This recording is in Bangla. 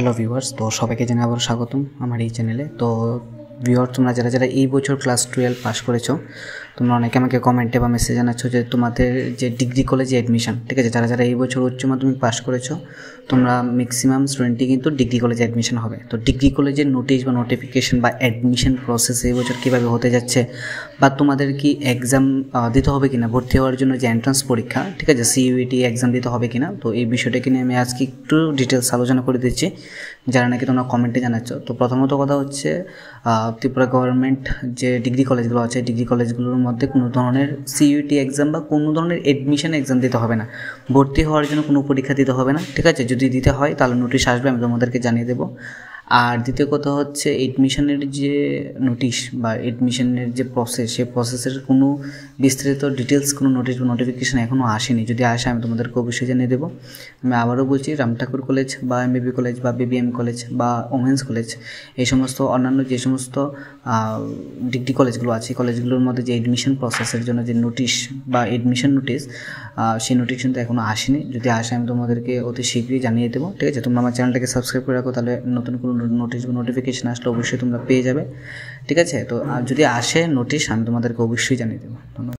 হ্যালো ভিউয়ার্স, তো সবাইকে জানাই আবার স্বাগতম আমার এই চ্যানেলে। তো ভিউয়ার, তোমরা যারা যারা এই বছর ক্লাস 12 পাস করেছো, তোমরা অনেকে আমাকে কমেন্টে বা মেসেজ জানাচ্ছ যে তোমাদের যে ডিগ্রি কলেজে অ্যাডমিশন, ঠিক আছে, যারা যারা এই বছর উচ্চ মাধ্যমিক পাস করেছো, তোমরা ম্যাক্সিমাম স্টুডেন্টই কিন্তু ডিগ্রি কলেজে অ্যাডমিশন হবে। তো ডিগ্রি কলেজের নোটিশ বা নোটিফিকেশন বা অ্যাডমিশন প্রসেস এই বছর কীভাবে হতে যাচ্ছে, বা তোমাদের কি এক্সাম দিতে হবে কিনা, ভর্তি হওয়ার জন্য যে এন্ট্রান্স পরীক্ষা, ঠিক আছে, সিইউটি এক্সাম দিতে হবে কিনা, তো এই বিষয়টাকে নিয়ে আমি আজকে একটু ডিটেলস আলোচনা করে দিচ্ছি, যারা নাকি তোমরা কমেন্টে জানাচ্ছ। তো প্রথমত কথা হচ্ছে, ত্রিপুরা গভর্নমেন্ট যে ডিগ্রি কলেজগুলো আছে, ডিগ্রি কলেজগুলোর মধ্যে কোনো ধরনের সিইউটি এক্সাম বা কোনো ধরনের অ্যাডমিশন এক্সাম দিতে হবে না, ভর্তি হওয়ার জন্য কোনো পরীক্ষা দিতে হবে না, ঠিক আছে। যদি দিতে হয় তাহলে নোটিশ আসবে, আমি তোমাদেরকে জানিয়ে দেবো। আর দ্বিতীয় কথা হচ্ছে, এডমিশনের যে নোটিশ বা এডমিশনের যে প্রসেস, সেই প্রসেসের কোনো বিস্তারিত ডিটেলস কোনো নোটিশ বা নোটিফিকেশান এখনও আসেনি। যদি আসে আমি তোমাদেরকে অবশ্যই জানিয়ে দেবো। আমি আবারও বলছি, রামঠাকুর কলেজ বা এমবিবি কলেজ বা বিবিএম কলেজ বা ওমেন্স কলেজ, এই সমস্ত অন্যান্য যে সমস্ত ডিগ্রি কলেজগুলো আছে, কলেজগুলোর মধ্যে যে এডমিশন প্রসেসের জন্য যে নোটিশ বা এডমিশন নোটিশ, সেই নোটিশ কিন্তু এখনও আসেনি। যদি আসে আমি তোমাদেরকে অতি শীঘ্রই জানিয়ে দেবো, ঠিক আছে। তোমরা আমার চ্যানেলটাকে সাবস্ক্রাইব করে রাখো, তাহলে নতুন কোনো নোটিশ বা নোটিফিকেশান আসলে অবশ্যই তোমরা পেয়ে যাবে, ঠিক আছে। তো যদি আসে নোটিশ আমি তোমাদেরকে অবশ্যই জানিয়ে দেবো। ধন্যবাদ।